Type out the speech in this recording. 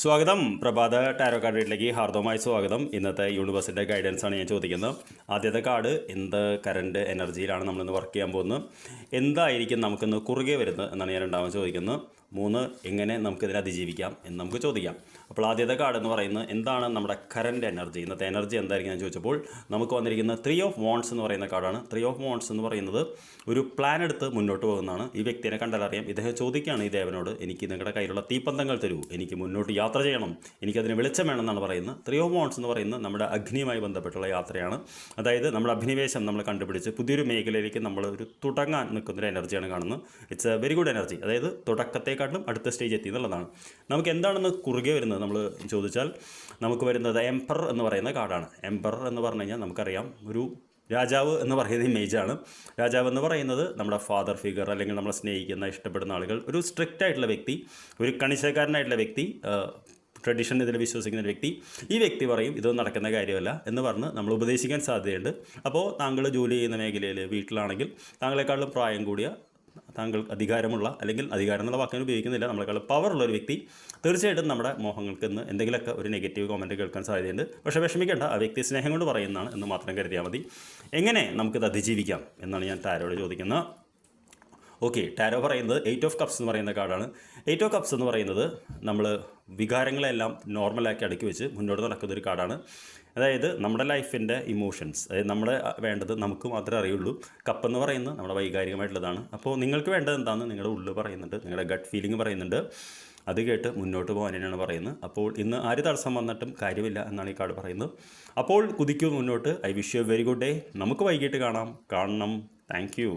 സ്വാഗതം. പ്രഭാത tarot card റീഡിലേക്ക് ഹാർദവമായി സ്വാഗതം. ഇന്നത്തെ യൂണിവേഴ്സിൻ്റെ ഗൈഡൻസ് ആണ് ഞാൻ ചോദിക്കുന്നത്. ആദ്യത്തെ കാർഡ്, എന്ത് കറണ്ട് എനർജിയിലാണ് നമ്മളിന്ന് വർക്ക് ചെയ്യാൻ പോകുന്നത്, എന്തായിരിക്കും നമുക്കിന്ന് കുറുകെ വരുന്നത് എന്നാണ് ഞാൻ രണ്ടാമത് ചോദിക്കുന്നത്. 3, എങ്ങനെ നമുക്കിതിനെ അതിജീവിക്കാം എന്ന് നമുക്ക് ചോദിക്കാം. അപ്പോൾ ആദ്യത്തെ കാർഡ് എന്ന് പറയുന്നത് എന്താണ് നമ്മുടെ കറണ്ട് എനർജി, ഇന്നത്തെ എനർജി എന്തായിരിക്കും ഞാൻ ചോദിച്ചപ്പോൾ നമുക്ക് വന്നിരിക്കുന്ന 3 ഓഫ് വാണ്ട്സ് എന്ന് പറയുന്ന കാർഡാണ്. 3 ഓഫ് വാണ്ട്സ് എന്ന് പറയുന്നത് ഒരു പ്ലാൻ എടുത്ത് മുന്നോട്ട് പോകുന്നതാണ്. ഈ വ്യക്തിയെ കണ്ടാലറിയാം. ഇദ്ദേഹം ചോദിക്കുകയാണ് ഈ ദേവനോട്, എനിക്ക് നിങ്ങളുടെ കയ്യിലുള്ള തീപ്പന്തങ്ങൾ തരൂ, എനിക്ക് മുന്നോട്ട് യാത്ര ചെയ്യണം, എനിക്കതിന് വെളിച്ചം വേണമെന്നാണ് പറയുന്നത്. 3 ഓഫ് വാണ്ട്സ് എന്ന് പറയുന്നത് നമ്മുടെ അഗ്നിയുമായി ബന്ധപ്പെട്ടുള്ള യാത്രയാണ്. അതായത് നമ്മുടെ അഭിനിവേശം നമ്മൾ കണ്ടുപിടിച്ച് പുതിയൊരു മേഖലയിലേക്ക് നമ്മൾ ഒരു തുടങ്ങാൻ നിൽക്കുന്നൊരു എനർജിയാണ് കാണുന്നത്. It's A very good energy. അതായത് തുടക്കത്തെക്കാട്ടിലും അടുത്ത സ്റ്റേജ് എത്തി എന്നുള്ളതാണ്. നമുക്ക് എന്താണെന്ന് കുറുകെ വരുന്നത് നമ്മൾ ചോദിച്ചാൽ നമുക്ക് വരുന്നത് എംപറർ എന്ന് പറയുന്ന കാർഡാണ്. എംപറർ എന്ന് പറഞ്ഞു കഴിഞ്ഞാൽ നമുക്കറിയാം, ഒരു രാജാവ് എന്ന് പറയുന്ന ഇമേജാണ്. രാജാവ് എന്ന് പറയുന്നത് നമ്മുടെ ഫാദർ ഫിഗർ, അല്ലെങ്കിൽ നമ്മളെ സ്നേഹിക്കുന്ന ഇഷ്ടപ്പെടുന്ന ആളുകൾ, ഒരു സ്ട്രിക്റ്റ് ആയിട്ടുള്ള വ്യക്തി, ഒരു കണിശക്കാരനായിട്ടുള്ള വ്യക്തി, ട്രഡീഷൻ ഇതിൽ വിശ്വസിക്കുന്ന ഒരു വ്യക്തി. ഈ വ്യക്തി പറയും ഇതൊന്നും നടക്കുന്ന കാര്യമല്ല എന്ന് പറഞ്ഞ് നമ്മൾ ഉപദേശിക്കാൻ സാധ്യതയുണ്ട്. അപ്പോൾ താങ്കൾ ജോലി ചെയ്യുന്ന മേഖലയിൽ, വീട്ടിലാണെങ്കിൽ താങ്കളെക്കാളും പ്രായം കൂടിയ, താങ്കൾ അധികാരമുള്ള, അല്ലെങ്കിൽ അധികാരം എന്നുള്ള വാക്കിന് ഉപയോഗിക്കുന്നില്ല, നമ്മളെക്കാൾ പവറുള്ള ഒരു വ്യക്തി തീർച്ചയായിട്ടും നമ്മുടെ മോഹങ്ങൾക്ക് ഇന്ന് എന്തെങ്കിലുമൊക്കെ ഒരു നെഗറ്റീവ് കമൻറ്റ് കേൾക്കാൻ സാധ്യതയുണ്ട്. പക്ഷേ വിഷമിക്കേണ്ട, ആ വ്യക്തി സ്നേഹം കൊണ്ട് പറയുന്നതാണ് എന്ന് മാത്രം കരുതിയാൽ മതി. എങ്ങനെ നമുക്കിത് അതിജീവിക്കാം എന്നാണ് ഞാൻ ടാരോയോട് ചോദിക്കുന്നത്. ഓക്കെ, ടാരോ പറയുന്നത് 8 ഓഫ് കപ്സ് എന്ന് പറയുന്ന കാർഡാണ്. 8 ഓഫ് കപ്സ് എന്ന് പറയുന്നത് നമ്മൾ വികാരങ്ങളെല്ലാം നോർമലാക്കി അടുക്കി വെച്ച് മുന്നോട്ട് നടക്കുന്നൊരു കാർഡാണ്. അതായത് നമ്മുടെ ലൈഫിൻ്റെ ഇമോഷൻസ്, അതായത് നമ്മുടെ വേണ്ടത് നമുക്ക് മാത്രമേ അറിയുള്ളൂ. കപ്പ് എന്ന് പറയുന്നത് നമ്മുടെ വൈകാരികമായിട്ടുള്ളതാണ്. അപ്പോൾ നിങ്ങൾക്ക് വേണ്ടത് എന്താണെന്ന് നിങ്ങളുടെ ഉള്ളിൽ പറയുന്നുണ്ട്, നിങ്ങളുടെ ഗട്ട് ഫീലിംഗ് പറയുന്നുണ്ട്. അത് കേട്ട് മുന്നോട്ട് പോകാൻ തന്നെയാണ് പറയുന്നത്. അപ്പോൾ ഇന്ന് ആര് തടസ്സം വന്നിട്ടും കാര്യമില്ല എന്നാണ് ഈ കാർഡ് പറയുന്നത്. അപ്പോൾ കുതിക്കൂ മുന്നോട്ട്. I wish you A very good day. നമുക്ക് വൈകിട്ട് കാണണം. Thank you.